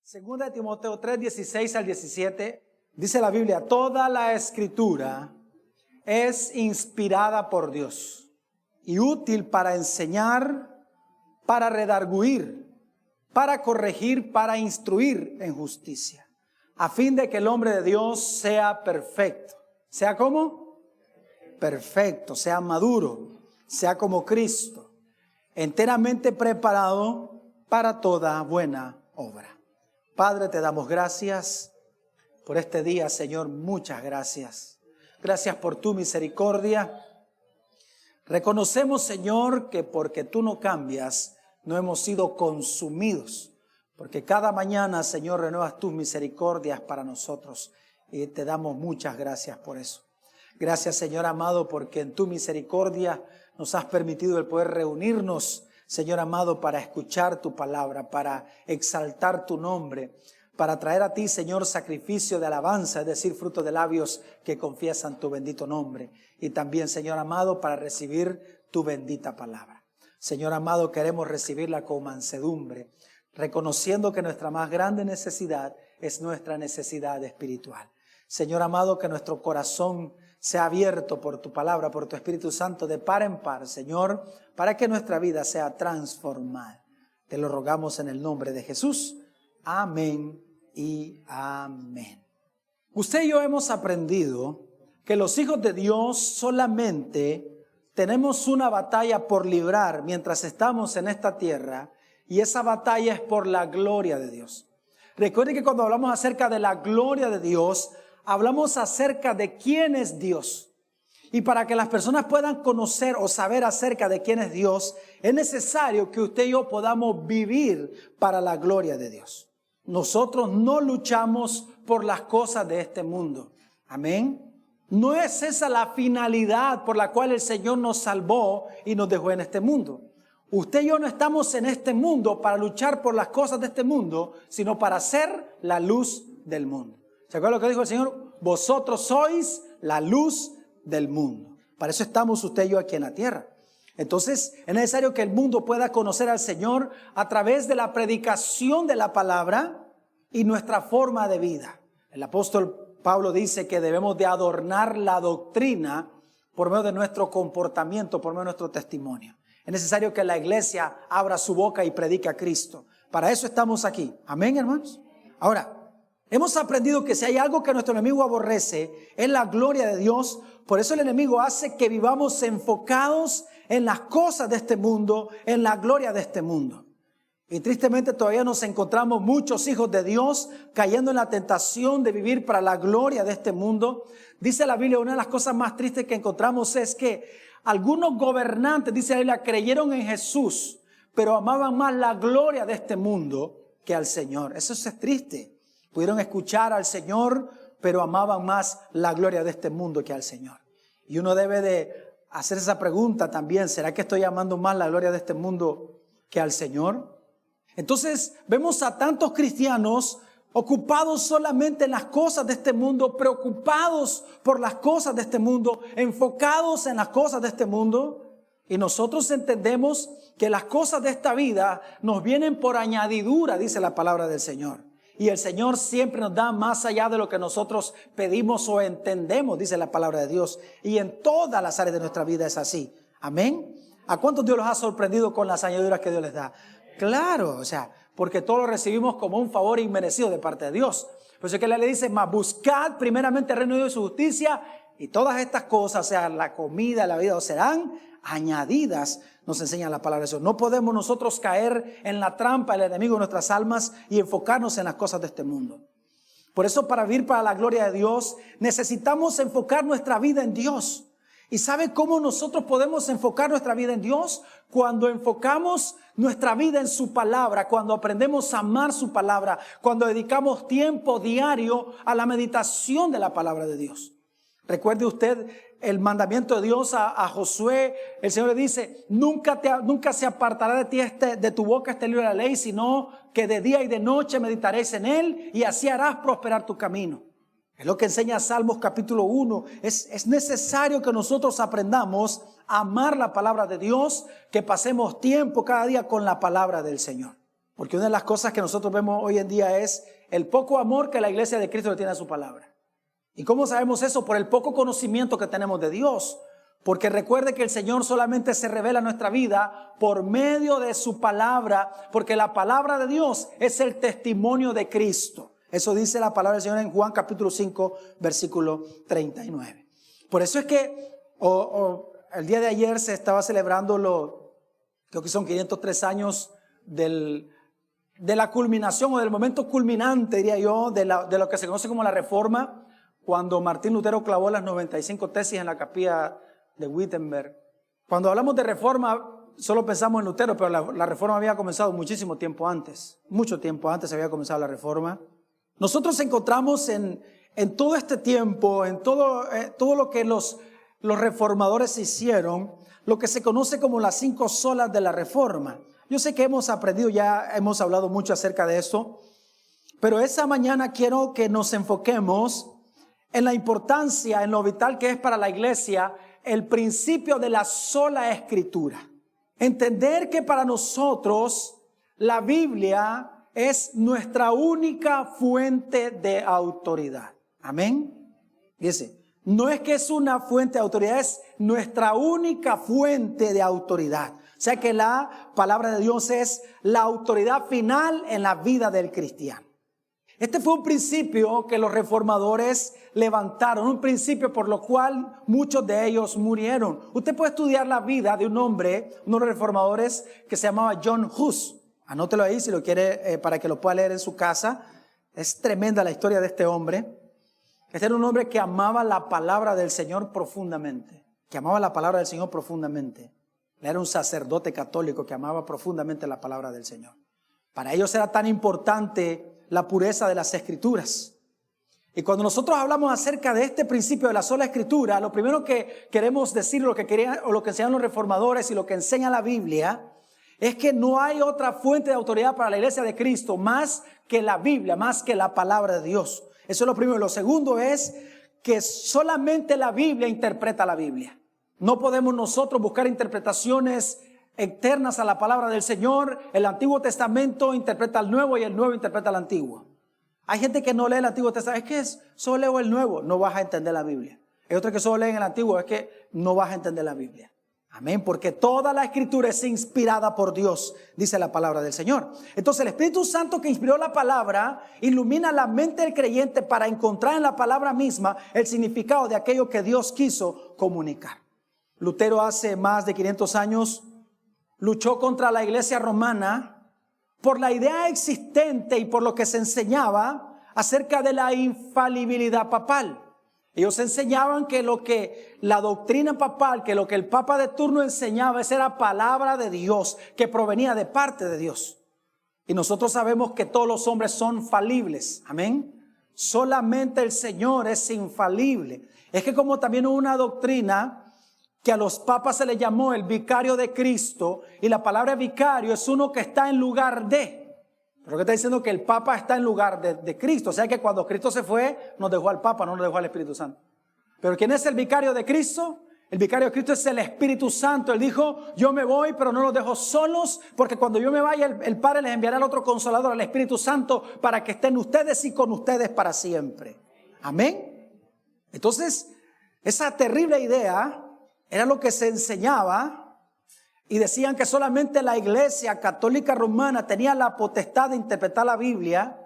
Segunda de Timoteo 3, 16 al 17, dice la Biblia: toda la escritura es inspirada por Dios y útil para enseñar, para redarguir, para corregir, para instruir en justicia, a fin de que el hombre de Dios sea perfecto. ¿Sea cómo? Perfecto, sea maduro, sea como Cristo, enteramente preparado para toda buena obra. Padre, te damos gracias por este día, Señor, muchas gracias. Gracias por tu misericordia. Reconocemos, Señor, que porque tú no cambias, no hemos sido consumidos, porque cada mañana, Señor, renuevas tus misericordias para nosotros y te damos muchas gracias por eso. Gracias, Señor amado, porque en tu misericordia nos has permitido el poder reunirnos, Señor amado, para escuchar tu palabra, para exaltar tu nombre, para traer a ti, Señor, sacrificio de alabanza, es decir, fruto de labios que confiesan tu bendito nombre. Y también, Señor amado, para recibir tu bendita palabra. Señor amado, queremos recibirla con mansedumbre, reconociendo que nuestra más grande necesidad es nuestra necesidad espiritual. Señor amado, que nuestro corazón sea abierto por tu palabra, por tu Espíritu Santo, de par en par, Señor, para que nuestra vida sea transformada. Te lo rogamos en el nombre de Jesús. Amén y amén. Usted y yo hemos aprendido que los hijos de Dios solamente tenemos una batalla por librar mientras estamos en esta tierra, y esa batalla es por la gloria de Dios. Recuerde que cuando hablamos acerca de la gloria de Dios, hablamos acerca de quién es Dios. Y para que las personas puedan conocer o saber acerca de quién es Dios, es necesario que usted y yo podamos vivir para la gloria de Dios. Nosotros no luchamos por las cosas de este mundo. Amén. No es esa la finalidad por la cual el Señor nos salvó y nos dejó en este mundo. Usted y yo no estamos en este mundo para luchar por las cosas de este mundo, sino para ser la luz del mundo. ¿Se acuerdan lo que dijo el Señor? Vosotros sois la luz del mundo. Para eso estamos usted y yo aquí en la tierra. Entonces es necesario que el mundo pueda conocer al Señor a través de la predicación de la palabra y nuestra forma de vida. El apóstol Pablo dice que debemos de adornar la doctrina por medio de nuestro comportamiento, por medio de nuestro testimonio. Es necesario que la iglesia abra su boca y predique a Cristo. Para eso estamos aquí. Amén, hermanos. Ahora, hemos aprendido que si hay algo que nuestro enemigo aborrece, es la gloria de Dios. Por eso el enemigo hace que vivamos enfocados en las cosas de este mundo, en la gloria de este mundo. Y tristemente todavía nos encontramos muchos hijos de Dios cayendo en la tentación de vivir para la gloria de este mundo. Dice la Biblia, una de las cosas más tristes que encontramos es que algunos gobernantes, dice la Biblia, creyeron en Jesús, pero amaban más la gloria de este mundo que al Señor. Eso es triste. Pudieron escuchar al Señor, pero amaban más la gloria de este mundo que al Señor. Y uno debe de hacer esa pregunta también. ¿Será que estoy amando más la gloria de este mundo que al Señor? Entonces vemos a tantos cristianos ocupados solamente en las cosas de este mundo, preocupados por las cosas de este mundo, enfocados en las cosas de este mundo. Y nosotros entendemos que las cosas de esta vida nos vienen por añadidura, dice la palabra del Señor. Y el Señor siempre nos da más allá de lo que nosotros pedimos o entendemos, dice la palabra de Dios. Y en todas las áreas de nuestra vida es así. Amén. ¿A cuántos Dios los ha sorprendido con las añadiduras que Dios les da? Claro, porque todo lo recibimos como un favor inmerecido de parte de Dios. Por eso es que le dice, mas buscad primeramente el reino de Dios y su justicia, y todas estas cosas, la comida, la vida, serán añadidas, nos enseña la palabra de Dios. No podemos nosotros caer en la trampa del enemigo de nuestras almas y enfocarnos en las cosas de este mundo. Por eso, para vivir para la gloria de Dios, necesitamos enfocar nuestra vida en Dios. ¿Y sabe cómo nosotros podemos enfocar nuestra vida en Dios? Cuando enfocamos nuestra vida en su palabra, cuando aprendemos a amar su palabra, cuando dedicamos tiempo diario a la meditación de la palabra de Dios. Recuerde usted el mandamiento de Dios a Josué. El Señor le dice, nunca se apartará de ti de tu boca este libro de la ley, sino que de día y de noche meditaréis en él y así harás prosperar tu camino. Es lo que enseña Salmos capítulo 1. Es necesario que nosotros aprendamos a amar la palabra de Dios, que pasemos tiempo cada día con la palabra del Señor. Porque una de las cosas que nosotros vemos hoy en día es el poco amor que la iglesia de Cristo le tiene a su palabra. ¿Y cómo sabemos eso? Por el poco conocimiento que tenemos de Dios. Porque recuerde que el Señor solamente se revela en nuestra vida por medio de su palabra, porque la palabra de Dios es el testimonio de Cristo. Eso dice la palabra del Señor en Juan capítulo 5, versículo 39. Por eso es que el día de ayer se estaba celebrando creo que son 503 años de la culminación o del momento culminante, diría yo, de lo que se conoce como la Reforma, cuando Martín Lutero clavó las 95 tesis en la capilla de Wittenberg. Cuando hablamos de Reforma, solo pensamos en Lutero, pero la Reforma había comenzado muchísimo tiempo antes. Mucho tiempo antes había comenzado la Reforma. Nosotros encontramos en todo este tiempo, en todo lo que los reformadores hicieron, lo que se conoce como las 5 solas de la Reforma. Yo sé que hemos aprendido, ya hemos hablado mucho acerca de esto, pero esa mañana quiero que nos enfoquemos en la importancia, en lo vital que es para la iglesia, el principio de la sola escritura. Entender que para nosotros la Biblia es nuestra única fuente de autoridad. Amén. Dice, no es que es una fuente de autoridad, es nuestra única fuente de autoridad. O sea que la palabra de Dios es la autoridad final en la vida del cristiano. Este fue un principio que los reformadores levantaron, un principio por lo cual muchos de ellos murieron. Usted puede estudiar la vida de un hombre, uno de los reformadores que se llamaba John Hus. Anótelo ahí si lo quiere para que lo pueda leer en su casa. Es tremenda la historia de este hombre. Este era un hombre que amaba la palabra del Señor profundamente. Que amaba la palabra del Señor profundamente. Era un sacerdote católico que amaba profundamente la palabra del Señor. Para ellos era tan importante la pureza de las escrituras. Y cuando nosotros hablamos acerca de este principio de la sola escritura, lo primero que queremos decir, lo que enseñan los reformadores y lo que enseña la Biblia, es que no hay otra fuente de autoridad para la iglesia de Cristo más que la Biblia, más que la palabra de Dios. Eso es lo primero. Lo segundo es que solamente la Biblia interpreta la Biblia. No podemos nosotros buscar interpretaciones externas a la palabra del Señor. El Antiguo Testamento interpreta al Nuevo y el Nuevo interpreta al Antiguo. Hay gente que no lee el Antiguo Testamento. Es que solo leo el Nuevo, no vas a entender la Biblia. Hay otros que solo leen el Antiguo, es que no vas a entender la Biblia. Amén, porque toda la escritura es inspirada por Dios, dice la palabra del Señor. Entonces el Espíritu Santo que inspiró la palabra ilumina la mente del creyente para encontrar en la palabra misma el significado de aquello que Dios quiso comunicar. Lutero hace más de 500 años luchó contra la iglesia romana por la idea existente y por lo que se enseñaba acerca de la infalibilidad papal. Ellos enseñaban que la doctrina papal, que lo que el papa de turno enseñaba, esa era palabra de Dios, que provenía de parte de Dios. Y nosotros sabemos que todos los hombres son falibles. Amén. Solamente el Señor es infalible. Es que como también hubo una doctrina que a los papas se les llamó el vicario de Cristo, y la palabra vicario es uno que está en lugar de. Pero que está diciendo que el Papa está en lugar de Cristo. O sea que cuando Cristo se fue, nos dejó al Papa, no nos dejó al Espíritu Santo. Pero ¿quién es el vicario de Cristo? El vicario de Cristo es el Espíritu Santo. Él dijo, yo me voy, pero no los dejo solos, porque cuando yo me vaya, el Padre les enviará al otro Consolador, al Espíritu Santo, para que estén ustedes y con ustedes para siempre. Amén. Entonces, esa terrible idea era lo que se enseñaba. Y decían que solamente la iglesia católica romana tenía la potestad de interpretar la Biblia.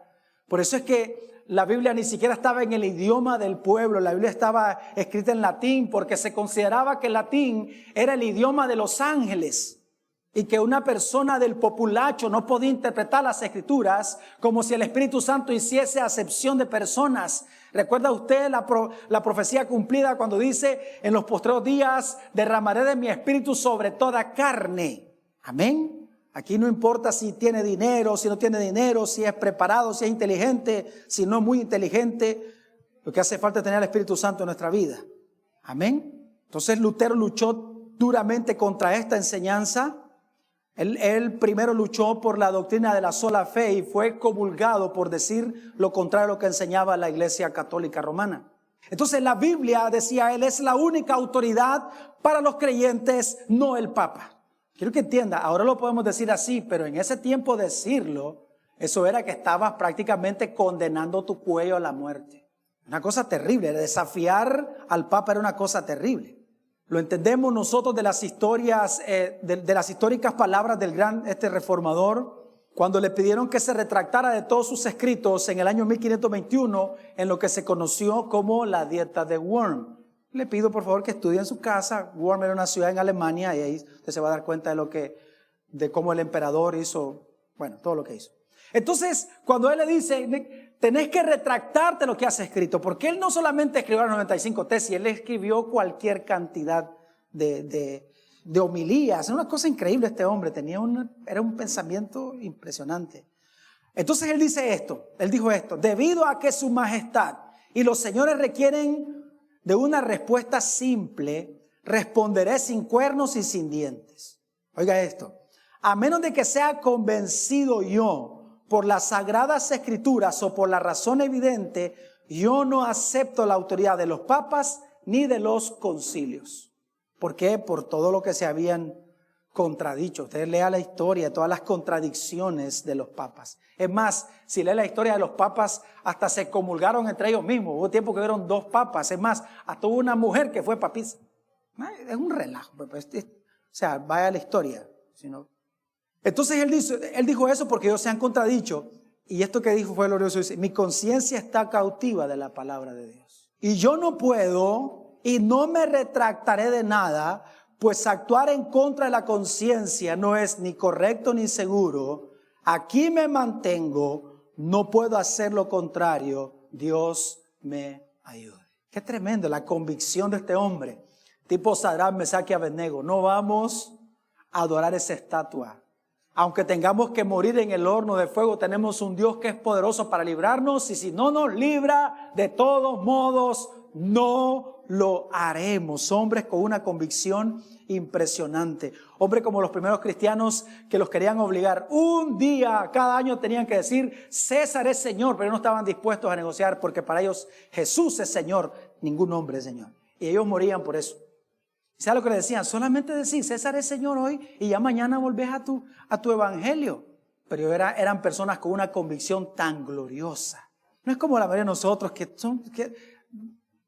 Por eso es que la Biblia ni siquiera estaba en el idioma del pueblo. La Biblia estaba escrita en latín porque se consideraba que el latín era el idioma de los ángeles. Y que una persona del populacho no podía interpretar las escrituras como si el Espíritu Santo hiciese acepción de personas. ¿Recuerda usted la profecía cumplida cuando dice, en los postreros días derramaré de mi espíritu sobre toda carne? Amén. Aquí no importa si tiene dinero, si no tiene dinero, si es preparado, si es inteligente, si no es muy inteligente. Lo que hace falta es tener el Espíritu Santo en nuestra vida. Amén. Entonces Lutero luchó duramente contra esta enseñanza. Él primero luchó por la doctrina de la sola fe y fue comulgado por decir lo contrario a lo que enseñaba la Iglesia Católica Romana. Entonces la Biblia, decía él, es la única autoridad para los creyentes, no el Papa. Quiero que entienda, ahora lo podemos decir así, pero en ese tiempo decirlo, eso era que estabas prácticamente condenando tu cuello a la muerte. Una cosa terrible, desafiar al Papa era una cosa terrible. Lo entendemos nosotros de las historias, de las históricas palabras del gran reformador, cuando le pidieron que se retractara de todos sus escritos en el año 1521, en lo que se conoció como la dieta de Worms. Le pido por favor que estudie en su casa. Worms era una ciudad en Alemania y ahí usted se va a dar cuenta de cómo el emperador hizo, bueno, todo lo que hizo. Entonces, cuando él le dice, tenés que retractarte lo que has escrito, porque él no solamente escribió las 95 tesis, él escribió cualquier cantidad de homilías. Era una cosa increíble este hombre, era un pensamiento impresionante. Entonces él dijo esto, debido a que su majestad y los señores requieren de una respuesta simple, responderé sin cuernos y sin dientes. Oiga esto, a menos de que sea convencido yo por las sagradas escrituras o por la razón evidente, yo no acepto la autoridad de los papas ni de los concilios. ¿Por qué? Por todo lo que se habían contradicho. Usted lea la historia, todas las contradicciones de los papas. Es más, si lee la historia de los papas, hasta se comulgaron entre ellos mismos. Hubo tiempo que hubieron 2 papas. Es más, hasta hubo una mujer que fue papisa. Es un relajo. O sea, vaya a la historia. Entonces él dijo eso porque ellos se han contradicho. Y esto que dijo fue glorioso. Dice, mi conciencia está cautiva de la palabra de Dios. Y yo no puedo y no me retractaré de nada, pues actuar en contra de la conciencia no es ni correcto ni seguro. Aquí me mantengo, no puedo hacer lo contrario. Dios me ayude. Qué tremendo la convicción de este hombre. Tipo Sadrach, Mesach y Abednego. No vamos a adorar esa estatua. Aunque tengamos que morir en el horno de fuego, tenemos un Dios que es poderoso para librarnos. Y si no nos libra, de todos modos, no lo haremos. Hombres con una convicción impresionante. Hombres como los primeros cristianos que los querían obligar. Un día, cada año tenían que decir, César es Señor, pero no estaban dispuestos a negociar porque para ellos Jesús es Señor, ningún hombre es Señor. Y ellos morían por eso. ¿Sabes lo que le decían? Solamente decir, César es Señor hoy y ya mañana volvés a tu evangelio. Pero eran personas con una convicción tan gloriosa. No es como la mayoría de nosotros que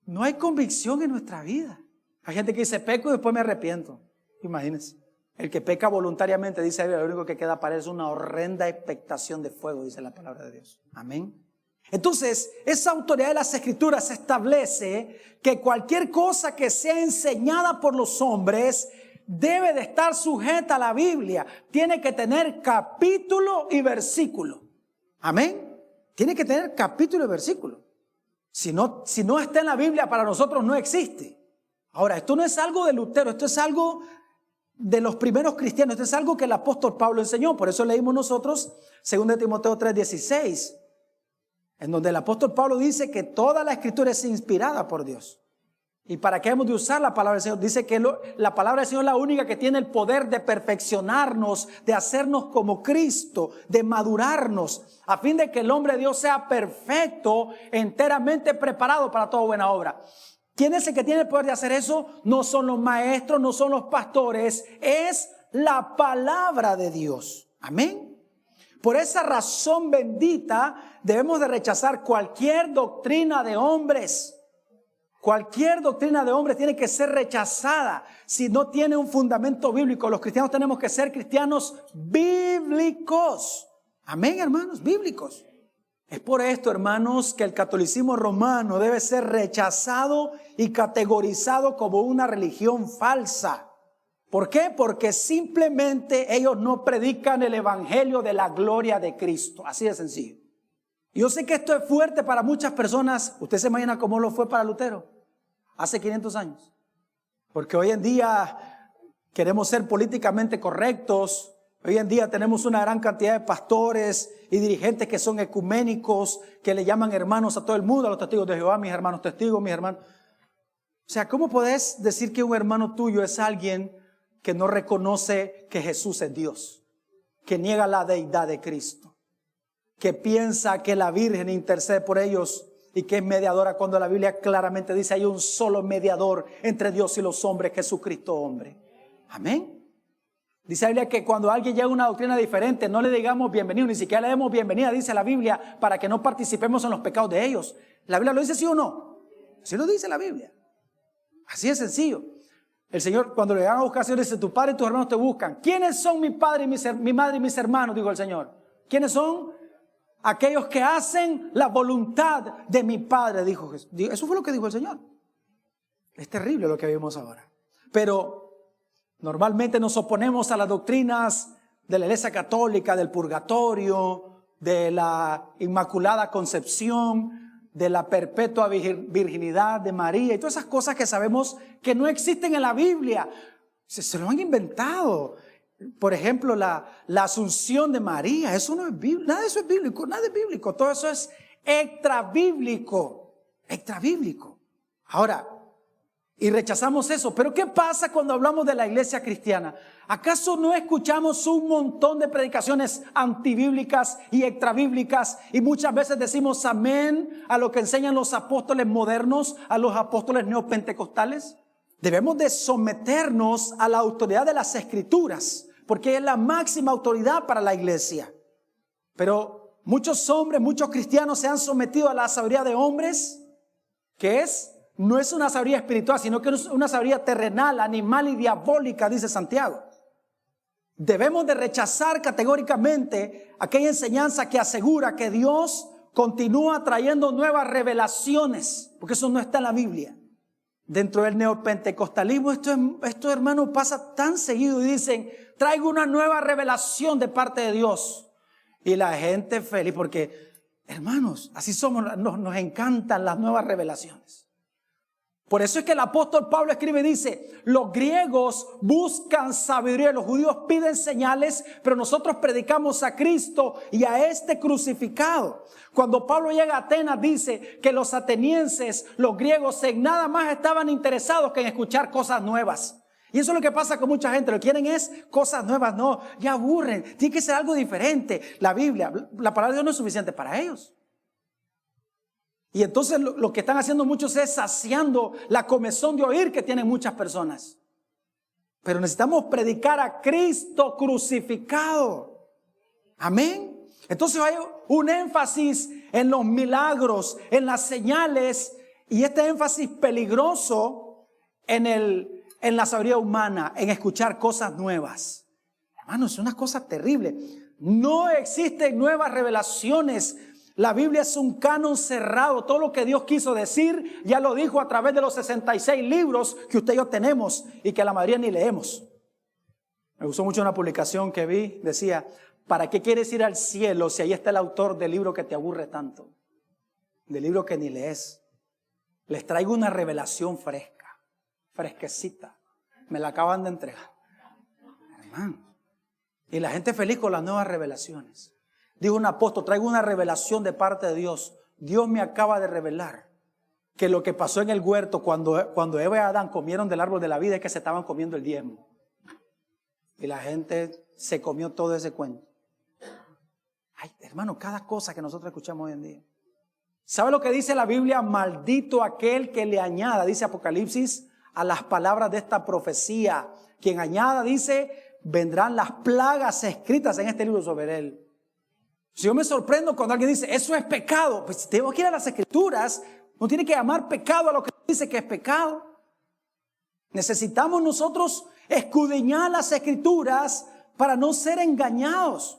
no hay convicción en nuestra vida. Hay gente que dice, peco y después me arrepiento. Imagínense. El que peca voluntariamente, dice, lo único que queda para él es una horrenda expectación de fuego, dice la palabra de Dios. Amén. Entonces, esa autoridad de las Escrituras establece que cualquier cosa que sea enseñada por los hombres debe de estar sujeta a la Biblia. Tiene que tener capítulo y versículo. Amén. Tiene que tener capítulo y versículo. Si no está en la Biblia, para nosotros no existe. Ahora, esto no es algo de Lutero, esto es algo de los primeros cristianos, esto es algo que el apóstol Pablo enseñó. Por eso leímos nosotros 2 Timoteo 3:16, en donde el apóstol Pablo dice que toda la escritura es inspirada por Dios. ¿Y para qué hemos de usar la palabra del Señor? Dice que la palabra del Señor es la única que tiene el poder de perfeccionarnos, de hacernos como Cristo, de madurarnos, a fin de que el hombre de Dios sea perfecto, enteramente preparado para toda buena obra. ¿Quién es el que tiene el poder de hacer eso? No son los maestros, no son los pastores, es la palabra de Dios. Amén. Por esa razón bendita debemos de rechazar cualquier doctrina de hombres. Cualquier doctrina de hombres tiene que ser rechazada si no tiene un fundamento bíblico. Los cristianos tenemos que ser cristianos bíblicos. Amén, hermanos, bíblicos. Es por esto, hermanos, que el catolicismo romano debe ser rechazado y categorizado como una religión falsa. ¿Por qué? Porque simplemente ellos no predican el evangelio de la gloria de Cristo. Así de sencillo. Yo sé que esto es fuerte para muchas personas. ¿Usted se imagina cómo lo fue para Lutero hace 500 años? Porque hoy en día queremos ser políticamente correctos. Hoy en día tenemos una gran cantidad de pastores y dirigentes que son ecuménicos, que le llaman hermanos a todo el mundo, a los testigos de Jehová, mis hermanos testigos, mis hermanos. O sea, ¿cómo podés decir que un hermano tuyo es alguien que no reconoce que Jesús es Dios, que niega la deidad de Cristo, que piensa que la Virgen intercede por ellos y que es mediadora, cuando la Biblia claramente dice hay un solo mediador entre Dios y los hombres, Jesucristo hombre? Amén. Dice la Biblia que cuando alguien llega a una doctrina diferente, no le digamos bienvenido, ni siquiera le demos bienvenida, dice la Biblia, para que no participemos en los pecados de ellos. ¿La Biblia lo dice sí o no? Así lo dice la Biblia. Así es sencillo. El Señor, cuando le van a buscar al Señor, dice: tu padre y tus hermanos te buscan. ¿Quiénes son mi padre y mi madre y mis hermanos? Dijo el Señor. ¿Quiénes son? Aquellos que hacen la voluntad de mi Padre, dijo Jesús. Eso fue lo que dijo el Señor. Es terrible lo que vemos ahora. Pero normalmente nos oponemos a las doctrinas de la Iglesia Católica, del purgatorio, de la Inmaculada Concepción, de la perpetua virginidad de María y todas esas cosas que sabemos que no existen en la Biblia. Se lo han inventado. Por ejemplo, la asunción de María, eso no es bíblico, nada de eso es bíblico, nada es bíblico, todo eso es extrabíblico. Ahora, y rechazamos eso, pero ¿qué pasa cuando hablamos de la iglesia cristiana? ¿Acaso no escuchamos un montón de predicaciones antibíblicas y extrabíblicas y muchas veces decimos amén a lo que enseñan los apóstoles modernos, a los apóstoles neopentecostales? Debemos de someternos a la autoridad de las Escrituras, porque es la máxima autoridad para la iglesia. Pero muchos hombres, muchos cristianos se han sometido a la sabiduría de hombres, que no es una sabiduría espiritual, sino que es una sabiduría terrenal, animal y diabólica, dice Santiago. Debemos de rechazar categóricamente aquella enseñanza que asegura que Dios continúa trayendo nuevas revelaciones, porque eso no está en la Biblia. Dentro del neopentecostalismo esto hermano pasa tan seguido y dicen: traigo una nueva revelación de parte de Dios. Y la gente feliz porque, hermanos, así somos, nos encantan las nuevas revelaciones. Por eso es que el apóstol Pablo escribe y dice: los griegos buscan sabiduría, los judíos piden señales, pero nosotros predicamos a Cristo y a este crucificado. Cuando Pablo llega a Atenas dice que los atenienses, los griegos, en nada más estaban interesados que en escuchar cosas nuevas. Y eso es lo que pasa con mucha gente, lo que quieren es cosas nuevas, no, ya aburren, tiene que ser algo diferente. La Biblia, la palabra de Dios no es suficiente para ellos. Y entonces lo que están haciendo muchos es saciando la comezón de oír que tienen muchas personas. Pero necesitamos predicar a Cristo crucificado. Amén. Entonces hay un énfasis en los milagros, en las señales, y este énfasis peligroso en la sabiduría humana, en escuchar cosas nuevas. Hermano, es una cosa terrible. No existen nuevas revelaciones. La Biblia es un canon cerrado. Todo lo que Dios quiso decir ya lo dijo a través de los 66 libros que usted y yo tenemos y que la mayoría ni leemos. Me gustó mucho una publicación que vi, decía: ¿para qué quieres ir al cielo si ahí está el autor del libro que te aburre tanto? Del libro que ni lees. Les traigo una revelación fresca, fresquecita. Me la acaban de entregar. Hermano. Y la gente feliz con las nuevas revelaciones. Dijo un apóstol: traigo una revelación de parte de Dios. Dios me acaba de revelar que lo que pasó en el huerto cuando Eva y Adán comieron del árbol de la vida es que se estaban comiendo el diezmo. Y la gente se comió todo ese cuento. Ay, hermano, cada cosa que nosotros escuchamos hoy en día. ¿Sabe lo que dice la Biblia? Maldito aquel que le añada, dice Apocalipsis, a las palabras de esta profecía. Quien añada, dice, vendrán las plagas escritas en este libro sobre él. Si yo me sorprendo cuando alguien dice: eso es pecado, pues si tengo que ir a las Escrituras, no tiene que llamar pecado a lo que dice que es pecado. Necesitamos nosotros escudriñar las Escrituras para no ser engañados.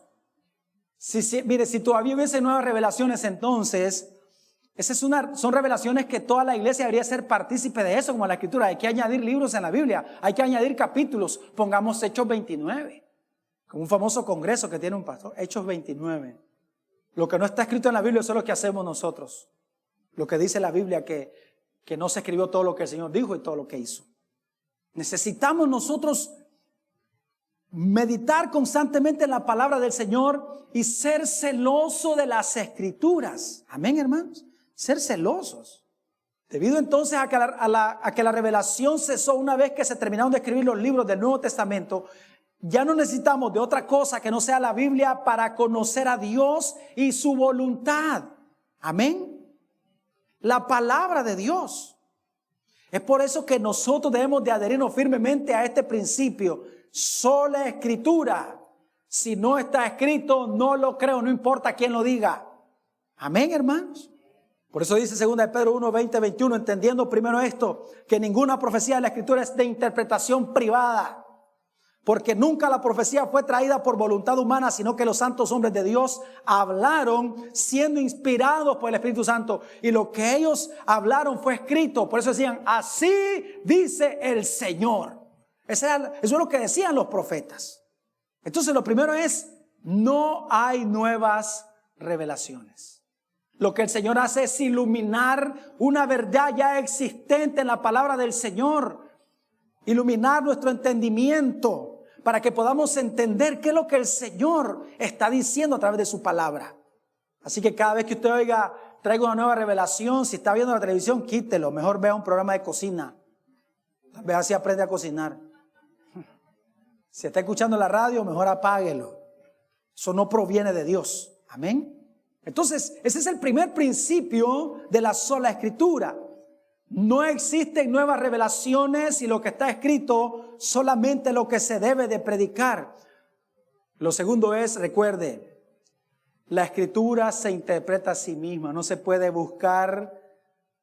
Mire, si todavía hubiese nuevas revelaciones, entonces son revelaciones que toda la iglesia debería ser partícipe de eso, como la Escritura. Hay que añadir libros en la Biblia, hay que añadir capítulos. Pongamos Hechos 29. Como un famoso congreso que tiene un pastor, Hechos 29. Lo que no está escrito en la Biblia, eso es lo que hacemos nosotros. Lo que dice la Biblia, que no se escribió todo lo que el Señor dijo y todo lo que hizo. Necesitamos nosotros meditar constantemente en la palabra del Señor y ser celoso de las Escrituras. Amén, hermanos. Ser celosos. Debido entonces a que la revelación cesó una vez que se terminaron de escribir los libros del Nuevo Testamento, ya no necesitamos de otra cosa que no sea la Biblia para conocer a Dios y su voluntad. Amén. La palabra de Dios. Es por eso que nosotros debemos de adherirnos firmemente a este principio. sola escritura. Si no está escrito, no lo creo, no importa quién lo diga. Amén, hermanos. Por eso dice 2 de Pedro 1, 20, 21, entendiendo primero esto, que ninguna profecía de la escritura es de interpretación privada. Porque nunca la profecía fue traída por voluntad humana, sino que los santos hombres de Dios hablaron siendo inspirados por el Espíritu Santo. Y lo que ellos hablaron fue escrito. Por eso decían, así dice el Señor. Eso es lo que decían los profetas. Entonces lo primero es, no hay nuevas revelaciones. Lo que el Señor hace es iluminar una verdad ya existente en la palabra del Señor. Iluminar nuestro entendimiento para que podamos entender qué es lo que el Señor está diciendo a través de su palabra. Así que cada vez que usted oiga, traigo una nueva revelación, si está viendo la televisión, quítelo. Mejor vea un programa de cocina. Vea si aprende a cocinar. Si está escuchando la radio, mejor apáguelo. Eso no proviene de Dios. Amén. Entonces, ese es el primer principio de la sola escritura. No existen nuevas revelaciones y lo que está escrito solamente lo que se debe de predicar. Lo segundo es, recuerde, la escritura se interpreta a sí misma. No se puede buscar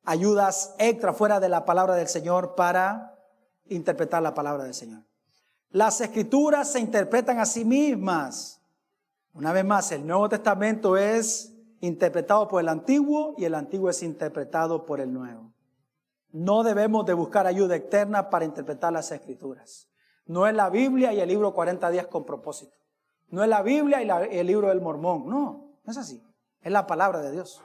ayudas extra fuera de la palabra del Señor para interpretar la palabra del Señor. Las escrituras se interpretan a sí mismas. Una vez más, el Nuevo Testamento es interpretado por el Antiguo y el Antiguo es interpretado por el Nuevo. No debemos de buscar ayuda externa para interpretar las escrituras. No es la Biblia y el libro 40 días con propósito. No es la Biblia y el libro del Mormón. No, no es así. Es la palabra de Dios.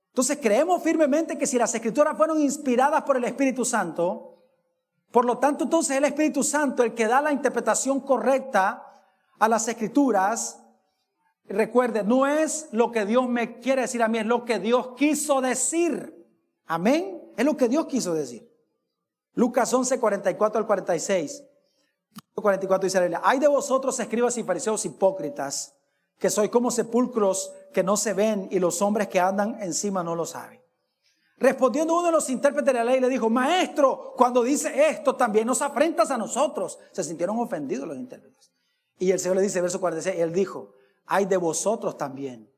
Entonces creemos firmemente que si las escrituras fueron inspiradas por el Espíritu Santo, por lo tanto entonces es el Espíritu Santo el que da la interpretación correcta a las escrituras. Recuerde, no es lo que Dios me quiere decir a mí, es lo que Dios quiso decir. Amén. Es lo que Dios quiso decir. Lucas 11, 44 al 46. 44 dice la Biblia: hay de vosotros, escribas y fariseos hipócritas, que sois como sepulcros que no se ven y los hombres que andan encima no lo saben. Respondiendo uno de los intérpretes de la ley le dijo: maestro, cuando dice esto también nos afrentas a nosotros. Se sintieron ofendidos los intérpretes. Y el Señor le dice, verso 46, él dijo: hay de vosotros también,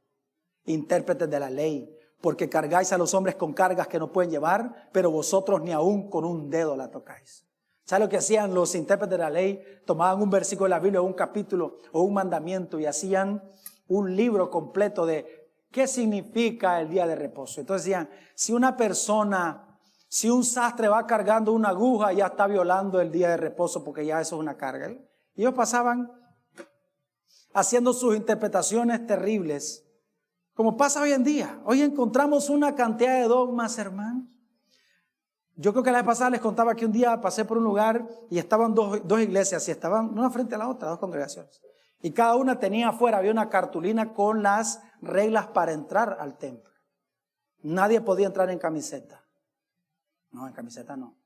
intérpretes de la ley, porque cargáis a los hombres con cargas que no pueden llevar, pero vosotros ni aún con un dedo la tocáis. ¿Sabe lo que hacían los intérpretes de la ley? Tomaban un versículo de la Biblia, o un capítulo, o un mandamiento, y hacían un libro completo de qué significa el día de reposo. Entonces decían, si un sastre va cargando una aguja, ya está violando el día de reposo, porque ya eso es una carga. Y ellos pasaban haciendo sus interpretaciones terribles, como pasa hoy en día. Hoy encontramos una cantidad de dogmas, hermanos. Yo creo que la vez pasada les contaba que un día pasé por un lugar y estaban dos iglesias, y estaban una frente a la otra, dos congregaciones. Y cada una tenía afuera, había una cartulina con las reglas para entrar al templo. Nadie podía entrar en camiseta. No, en camiseta no.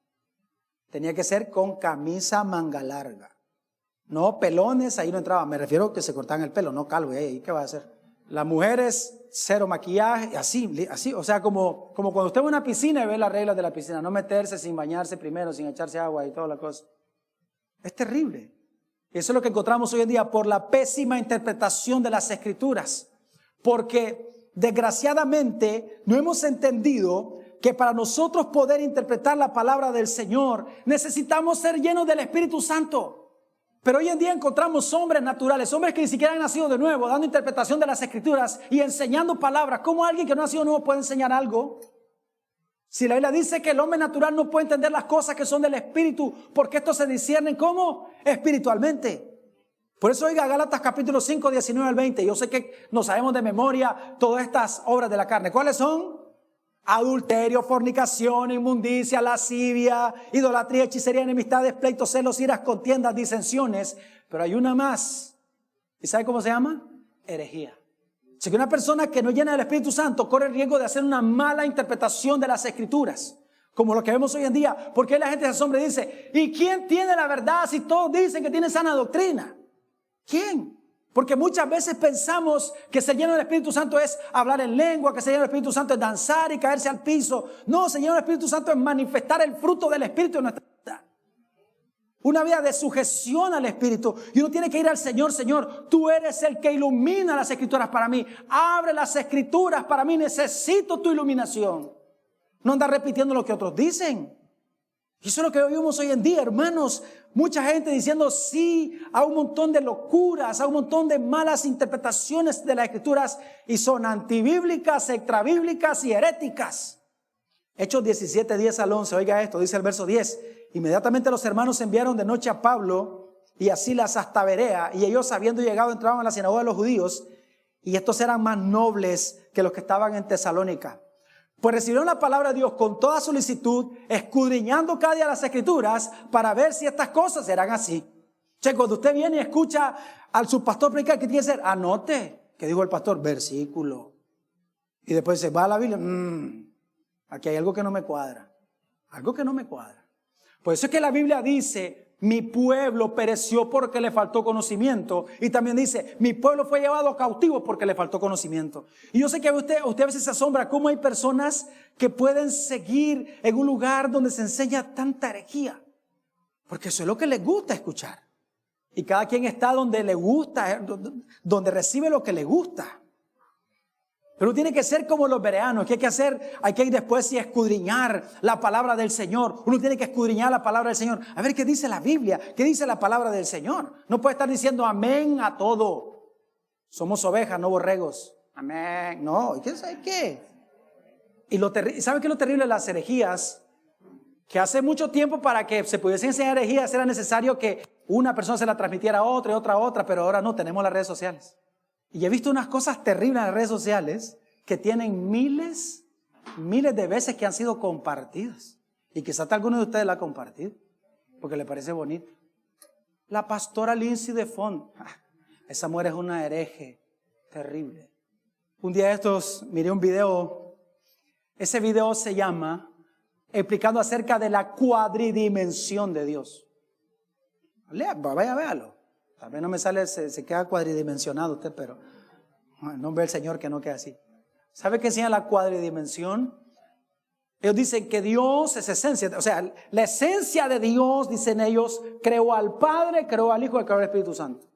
Tenía que ser con camisa manga larga. No, pelones, ahí no entraba. Me refiero a que se cortaban el pelo, no calvo. ¿Y qué va a hacer? Las mujeres, cero maquillaje, así, o sea, como cuando usted va a una piscina y ve las reglas de la piscina, no meterse sin bañarse primero, sin echarse agua y toda la cosa. Es terrible. Y eso es lo que encontramos hoy en día por la pésima interpretación de las escrituras. Porque desgraciadamente no hemos entendido que para nosotros poder interpretar la palabra del Señor necesitamos ser llenos del Espíritu Santo. Pero hoy en día encontramos hombres naturales, hombres que ni siquiera han nacido de nuevo, dando interpretación de las escrituras y enseñando palabras. ¿Cómo alguien que no ha nacido de nuevo puede enseñar algo? Si la Biblia dice que el hombre natural no puede entender las cosas que son del Espíritu, porque estos se disciernen ¿cómo? Espiritualmente. Por eso oiga Gálatas capítulo 5, 19 al 20. Yo sé que no sabemos de memoria todas estas obras de la carne. ¿Cuáles son? Adulterio, fornicación, inmundicia, lascivia, idolatría, hechicería, enemistades, pleitos, celos, iras, contiendas, disensiones. Pero hay una más. ¿Y sabe cómo se llama? Herejía. Así que una persona que no llena del Espíritu Santo corre el riesgo de hacer una mala interpretación de las Escrituras, como lo que vemos hoy en día. Porque la gente se asombra y dice, ¿y quién tiene la verdad si todos dicen que tienen sana doctrina? ¿Quién? Porque muchas veces pensamos que ser lleno del Espíritu Santo es hablar en lengua, que ser lleno del Espíritu Santo es danzar y caerse al piso. No, ser lleno del Espíritu Santo es manifestar el fruto del Espíritu en nuestra vida. Una vida de sujeción al Espíritu. Y uno tiene que ir al Señor. Señor, tú eres el que ilumina las Escrituras para mí. Abre las Escrituras para mí. Necesito tu iluminación. No andar repitiendo lo que otros dicen. Y eso es lo que oímos hoy en día, hermanos. Mucha gente diciendo sí a un montón de locuras, a un montón de malas interpretaciones de las Escrituras. Y son antibíblicas, extrabíblicas y heréticas. Hechos 17, 10 al 11. Oiga esto, dice el verso 10. Inmediatamente los hermanos enviaron de noche a Pablo y a Silas hasta Berea. Y ellos, habiendo llegado, entraban a la sinagoga de los judíos. Y estos eran más nobles que los que estaban en Tesalónica. Pues recibieron la palabra de Dios con toda solicitud, escudriñando cada día las Escrituras para ver si estas cosas eran así. Che, cuando usted viene y escucha al su pastor predicar, ¿qué tiene que hacer? Anote, que dijo el pastor, versículo. Y después se va a la Biblia, aquí hay algo que no me cuadra. Algo que no me cuadra. Por eso es que la Biblia dice, mi pueblo pereció porque le faltó conocimiento. Y también dice, mi pueblo fue llevado cautivo porque le faltó conocimiento. Y yo sé que usted a veces se asombra cómo hay personas que pueden seguir en un lugar donde se enseña tanta herejía. Porque eso es lo que les gusta escuchar. Y cada quien está donde le gusta, donde recibe lo que le gusta. Pero tiene que ser como los bereanos. ¿Qué hay que hacer? Hay que ir después y escudriñar la palabra del Señor. Uno tiene que escudriñar la palabra del Señor. A ver qué dice la Biblia, qué dice la palabra del Señor. No puede estar diciendo amén a todo. Somos ovejas, no borregos. Amén. No, ¿y qué sabe qué? Y ¿sabe qué es lo terrible de las herejías? Que hace mucho tiempo para que se pudiese enseñar herejías era necesario que una persona se la transmitiera a otra y otra a otra, pero ahora no, tenemos las redes sociales. Y he visto unas cosas terribles en las redes sociales que tienen miles de veces que han sido compartidas. Y quizás alguno de ustedes la ha compartido porque le parece bonito. La pastora Lindsay de Font, esa mujer es una hereje terrible. Un día de estos miré un video. Ese video se llama explicando acerca de la cuadridimensión de Dios. Vaya, véalo. Tal vez no me sale, se queda cuadridimensionado usted, pero en nombre del Señor que no quede así. ¿Sabe qué enseña la cuadridimensión? Ellos dicen que Dios es esencia, o sea, la esencia de Dios, dicen ellos, creó al Padre, creó al Hijo y creó al Espíritu Santo.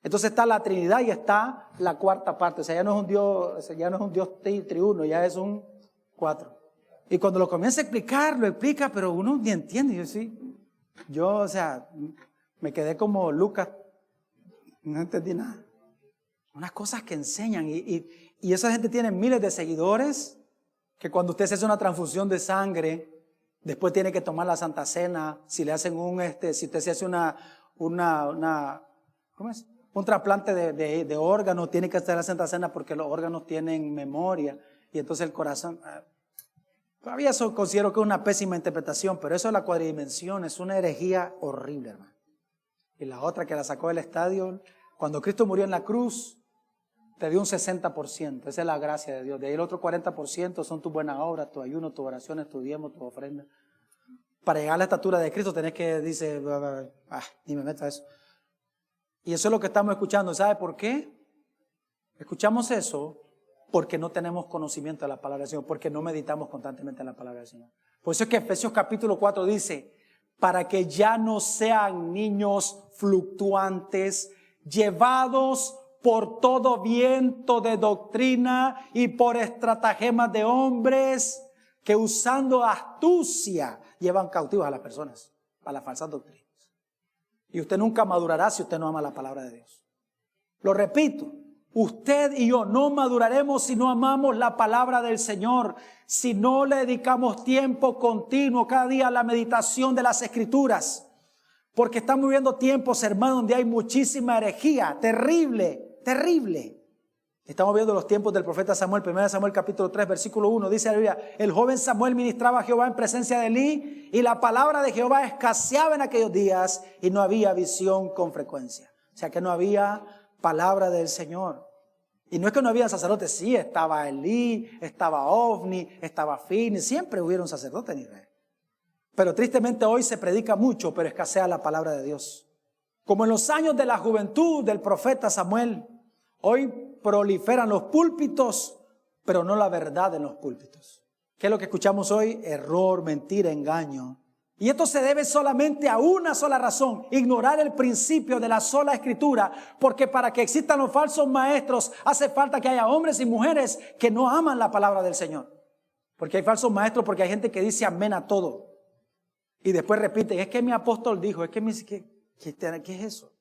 Entonces está la Trinidad y está la cuarta parte, o sea, ya no es un Dios triuno, ya es un cuatro. Y cuando lo comienza a explicar, lo explica, pero uno ni entiende. O sea, me quedé como Lucas. No entendí nada. Unas cosas que enseñan y esa gente tiene miles de seguidores que cuando usted se hace una transfusión de sangre, después tiene que tomar la Santa Cena. Si le hacen si usted se hace ¿cómo es? Un trasplante de órganos, tiene que hacer la Santa Cena porque los órganos tienen memoria y entonces el corazón. Todavía eso considero que es una pésima interpretación, pero eso de la cuadridimensión es una herejía horrible, hermano. Y la otra que la sacó del estadio, cuando Cristo murió en la cruz, te dio un 60%. Esa es la gracia de Dios. De ahí el otro 40% son tus buenas obras, tu ayuno, tus oraciones, tu diezmo, tu ofrenda. Para llegar a la estatura de Cristo tenés que, dice, ni me metas eso. Y eso es lo que estamos escuchando. ¿Sabe por qué? Escuchamos eso porque no tenemos conocimiento de la palabra del Señor, porque no meditamos constantemente en la palabra del Señor. Por eso es que Efesios capítulo 4 dice, para que ya no sean niños fluctuantes, llevados por todo viento de doctrina y por estratagemas de hombres que usando astucia llevan cautivas a las personas, a las falsas doctrinas. Y usted nunca madurará si usted no ama la palabra de Dios. Lo repito, usted y yo no maduraremos si no amamos la palabra del Señor, si no le dedicamos tiempo continuo cada día a la meditación de las Escrituras. Porque estamos viviendo tiempos, hermanos, donde hay muchísima herejía, terrible, terrible. Estamos viendo los tiempos del profeta Samuel, 1 Samuel capítulo 3, versículo 1, dice la Biblia, el joven Samuel ministraba a Jehová en presencia de Elí y la palabra de Jehová escaseaba en aquellos días y no había visión con frecuencia. O sea que no había palabra del Señor. Y no es que no había sacerdotes, sí, estaba Elí, estaba Ofni, estaba Fini, siempre hubieron sacerdotes en Israel. Pero tristemente hoy se predica mucho, pero escasea la palabra de Dios. Como en los años de la juventud del profeta Samuel, hoy proliferan los púlpitos, pero no la verdad en los púlpitos. ¿Qué es lo que escuchamos hoy? Error, mentira, engaño. Y esto se debe solamente a una sola razón: ignorar el principio de la sola escritura. Porque para que existan los falsos maestros hace falta que haya hombres y mujeres que no aman la palabra del Señor. Porque hay falsos maestros, porque hay gente que dice amén a todo y después repite: es que mi apóstol dijo, es que ¿qué es eso?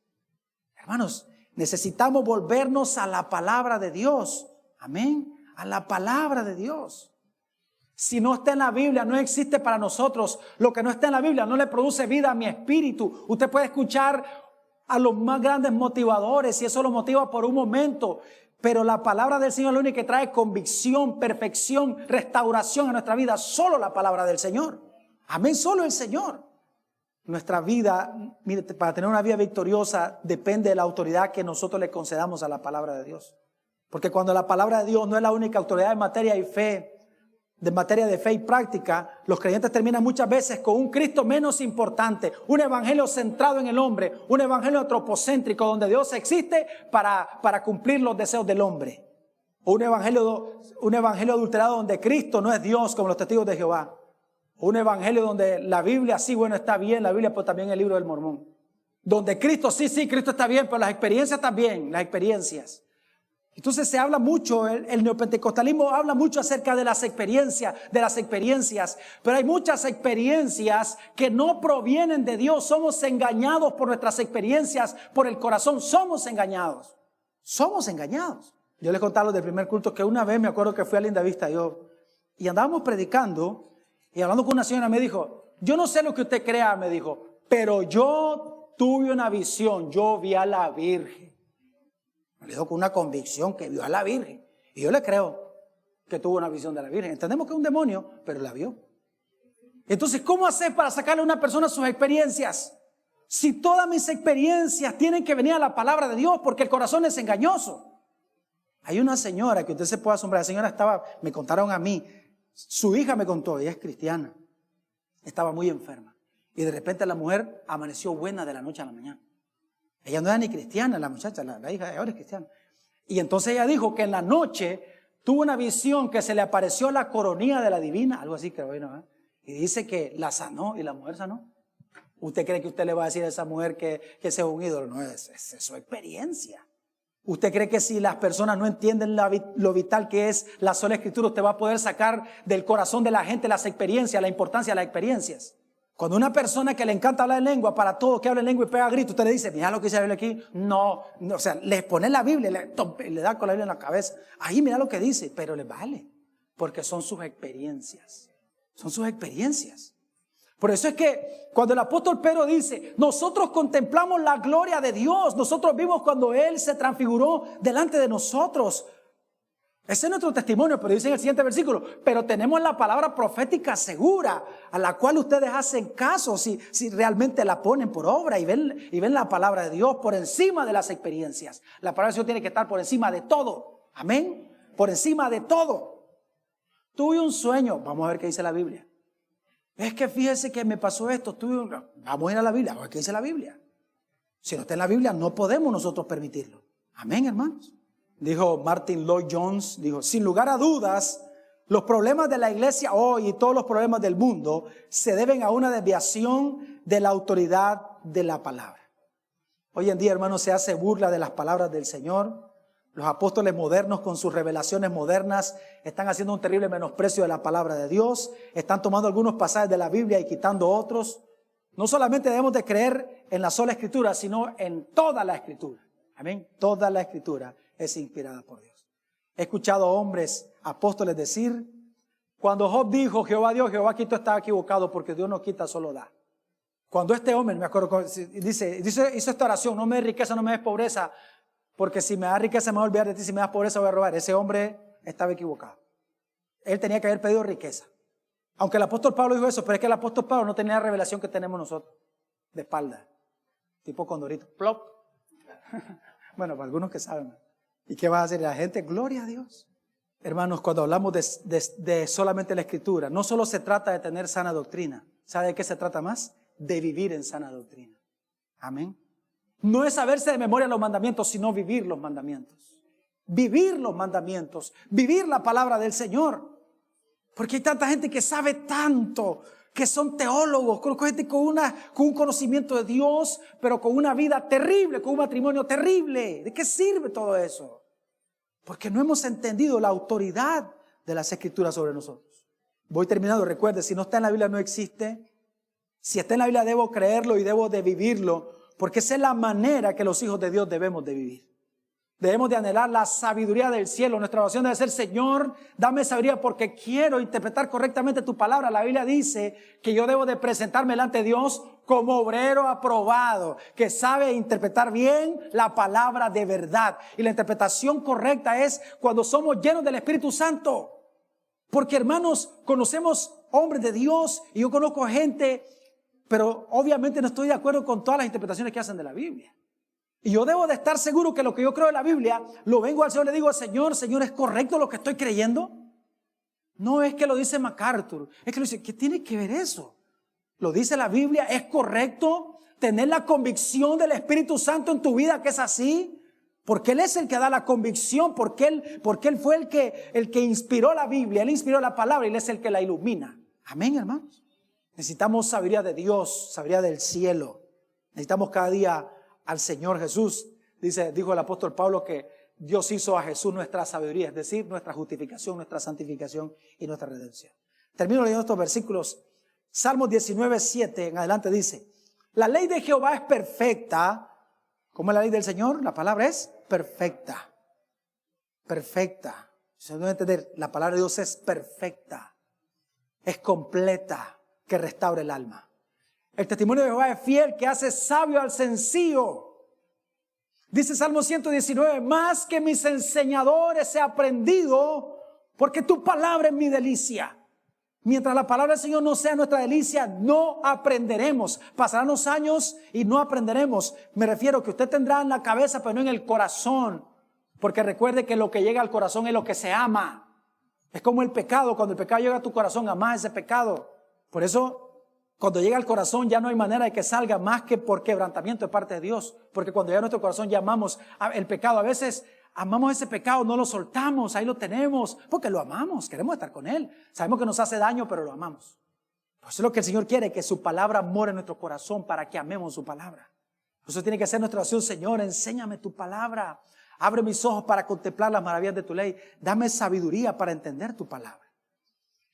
Hermanos, necesitamos volvernos a la palabra de Dios. Amén, a la palabra de Dios. Si no está en la Biblia, no existe para nosotros. Lo que no está en la Biblia no le produce vida a mi espíritu. Usted puede escuchar a los más grandes motivadores y eso lo motiva por un momento, pero la palabra del Señor es la única que trae convicción, perfección, restauración a nuestra vida. Solo la palabra del Señor. Amén, solo el Señor. Nuestra vida, mire, para tener una vida victoriosa depende de la autoridad que nosotros le concedamos a la palabra de Dios. Porque cuando la palabra de Dios no es la única autoridad en materia de fe y práctica, los creyentes terminan muchas veces con un Cristo menos importante, un evangelio centrado en el hombre, un evangelio antropocéntrico donde Dios existe para cumplir los deseos del hombre. O un evangelio adulterado donde Cristo no es Dios, como los testigos de Jehová. O un evangelio donde la Biblia sí, bueno, está bien, la Biblia, pero también el libro del Mormón. Donde Cristo sí, Cristo está bien, pero las experiencias también, las experiencias. Entonces se habla mucho, el neopentecostalismo habla mucho acerca de las experiencias, pero hay muchas experiencias que no provienen de Dios. Somos engañados por nuestras experiencias, por el corazón, somos engañados. Yo les contaba del primer culto que una vez me acuerdo que fui a Linda Vista y andábamos predicando y hablando con una señora me dijo: yo no sé lo que usted crea, me dijo, pero yo tuve una visión, yo vi a la Virgen. Me dijo con una convicción que vio a la Virgen. Y yo le creo que tuvo una visión de la Virgen. Entendemos que es un demonio, pero la vio. Entonces, ¿cómo hacer para sacarle a una persona sus experiencias? Si todas mis experiencias tienen que venir a la palabra de Dios, porque el corazón es engañoso. Hay una señora que usted se puede asombrar. La señora me contaron a mí, su hija me contó, ella es cristiana. Estaba muy enferma. Y de repente la mujer amaneció buena de la noche a la mañana. Ella no era ni cristiana, la muchacha, la hija de ahora es cristiana. Y entonces ella dijo que en la noche tuvo una visión que se le apareció la coronilla de la divina, algo así creo, ¿no? Y dice que la sanó y la mujer sanó. ¿Usted cree que usted le va a decir a esa mujer que ese es un ídolo? No, es su experiencia. ¿Usted cree que si las personas no entienden lo vital que es la sola escritura, usted va a poder sacar del corazón de la gente las experiencias, la importancia de las experiencias? Cuando una persona que le encanta hablar en lengua, para todo que hable en lengua y pega grito, usted le dice: mira lo que dice la Biblia aquí. No, o sea, les pone la Biblia, le da con la Biblia en la cabeza. Ahí mira lo que dice, pero les vale, porque son sus experiencias. Son sus experiencias. Por eso es que cuando el apóstol Pedro dice: nosotros contemplamos la gloria de Dios, nosotros vimos cuando Él se transfiguró delante de nosotros. Ese es nuestro testimonio, pero dice en el siguiente versículo: pero tenemos la palabra profética segura, a la cual ustedes hacen caso si realmente la ponen por obra y ven la palabra de Dios por encima de las experiencias. La palabra de Dios tiene que estar por encima de todo. Amén. Por encima de todo. Tuve un sueño, vamos a ver qué dice la Biblia. Es que fíjese que me pasó esto, vamos a ir a la Biblia, vamos a ver qué dice la Biblia. Si no está en la Biblia, no podemos nosotros permitirlo. Amén, hermanos. Dijo Martin Lloyd Jones, dijo: sin lugar a dudas, los problemas de la iglesia hoy y todos los problemas del mundo se deben a una desviación de la autoridad de la palabra. Hoy en día, hermanos, se hace burla de las palabras del Señor. Los apóstoles modernos, con sus revelaciones modernas, están haciendo un terrible menosprecio de la palabra de Dios. Están tomando algunos pasajes de la Biblia y quitando otros. No solamente debemos de creer en la sola escritura, sino en toda la escritura. Amén. Toda la escritura es inspirada por Dios. He escuchado a hombres, apóstoles decir: cuando Job dijo Jehová dio, Jehová quitó, estaba equivocado, porque Dios no quita, solo da. Cuando este hombre, me acuerdo, hizo esta oración: no me des riqueza, no me des pobreza, porque si me das riqueza me voy a olvidar de ti, si me das pobreza voy a robar. Ese hombre estaba equivocado. Él tenía que haber pedido riqueza. Aunque el apóstol Pablo dijo eso, pero es que el apóstol Pablo no tenía la revelación que tenemos nosotros, de espalda, tipo condorito, plop. Bueno, para algunos que saben. ¿Y qué va a hacer la gente? Gloria a Dios. Hermanos, cuando hablamos de solamente la escritura, no solo se trata de tener sana doctrina. ¿Sabe de qué se trata más? De vivir en sana doctrina. Amén. No es saberse de memoria los mandamientos, sino vivir los mandamientos. Vivir los mandamientos. Vivir la palabra del Señor. Porque hay tanta gente que sabe tanto, que son teólogos, gente con un conocimiento de Dios, pero con una vida terrible, con un matrimonio terrible. ¿De qué sirve todo eso? Porque no hemos entendido la autoridad de las Escrituras sobre nosotros. Voy terminando, recuerde, si no está en la Biblia no existe. Si está en la Biblia debo creerlo y debo de vivirlo, porque esa es la manera que los hijos de Dios debemos de vivir. Debemos de anhelar la sabiduría del cielo. Nuestra oración debe ser: Señor, dame sabiduría porque quiero interpretar correctamente tu palabra. La Biblia dice que yo debo de presentarme delante de Dios como obrero aprobado, que sabe interpretar bien la palabra de verdad. Y la interpretación correcta es cuando somos llenos del Espíritu Santo. Porque, hermanos, conocemos hombres de Dios y yo conozco gente, pero obviamente no estoy de acuerdo con todas las interpretaciones que hacen de la Biblia. Y yo debo de estar seguro que lo que yo creo de la Biblia, lo vengo al Señor y le digo: Señor, ¿es correcto lo que estoy creyendo? No es que lo dice MacArthur, es que lo dice, ¿qué tiene que ver eso? Lo dice la Biblia, ¿es correcto tener la convicción del Espíritu Santo en tu vida que es así? Porque Él es el que da la convicción, porque Él fue el que inspiró la Biblia, Él inspiró la palabra y Él es el que la ilumina. Amén, hermanos. Necesitamos sabiduría de Dios, sabiduría del cielo. Necesitamos cada día al Señor Jesús. Dijo el apóstol Pablo que Dios hizo a Jesús nuestra sabiduría, es decir, nuestra justificación, nuestra santificación y nuestra redención. Termino leyendo estos versículos. Salmos 19:7 en adelante dice: la ley de Jehová es perfecta. ¿Cómo es la ley del Señor? La palabra es perfecta. Perfecta. Se debe entender, la palabra de Dios es perfecta. Es completa, que restaura el alma. El testimonio de Jehová es fiel, que hace sabio al sencillo. Dice Salmo 119, más que mis enseñadores he aprendido, porque tu palabra es mi delicia. Mientras la palabra del Señor no sea nuestra delicia, no aprenderemos. Pasarán los años y no aprenderemos. Me refiero que usted tendrá en la cabeza, pero no en el corazón. Porque recuerde que lo que llega al corazón es lo que se ama. Es como el pecado. Cuando el pecado llega a tu corazón, amás ese pecado. Por eso, cuando llega al corazón ya no hay manera de que salga más que por quebrantamiento de parte de Dios. Porque cuando llega a nuestro corazón ya amamos el pecado. A veces amamos ese pecado, no lo soltamos, ahí lo tenemos, porque lo amamos, queremos estar con Él. Sabemos que nos hace daño, pero lo amamos. Por eso es lo que el Señor quiere, que su palabra more en nuestro corazón para que amemos su palabra. Por eso tiene que ser nuestra oración: Señor, enséñame tu palabra. Abre mis ojos para contemplar las maravillas de tu ley. Dame sabiduría para entender tu palabra.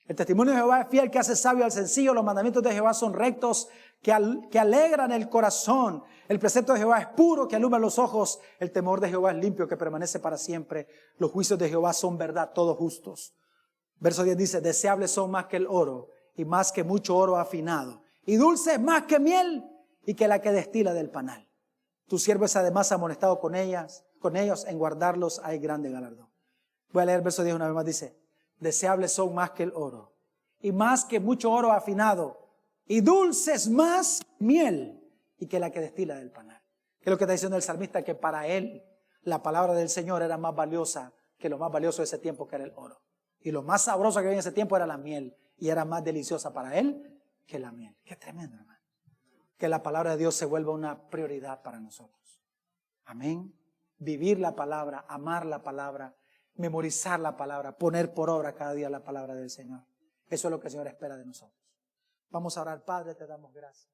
El testimonio de Jehová es fiel, que hace sabio al sencillo. Los mandamientos de Jehová son rectos, que alegran el corazón. El precepto de Jehová es puro, que alumbra los ojos. El temor de Jehová es limpio, que permanece para siempre. Los juicios de Jehová son verdad, todos justos. Verso 10 dice: deseables son más que el oro, y más que mucho oro afinado, y dulces más que miel, y que la que destila del panal. Tu siervo es además amonestado con ellos, en guardarlos hay grande galardón. Voy a leer el verso 10 una vez más, dice: deseables son más que el oro, y más que mucho oro afinado, y dulces más miel, y que la que destila del panal. ¿Qué es lo que está diciendo el salmista? Que para él la palabra del Señor era más valiosa que lo más valioso de ese tiempo, que era el oro. Y lo más sabroso que había en ese tiempo era la miel, y era más deliciosa para él que la miel. Qué tremendo, hermano. Que la palabra de Dios se vuelva una prioridad para nosotros. Amén. Vivir la palabra, amar la palabra, memorizar la palabra, poner por obra cada día la palabra del Señor. Eso es lo que el Señor espera de nosotros. Vamos a orar. Padre, te damos gracias.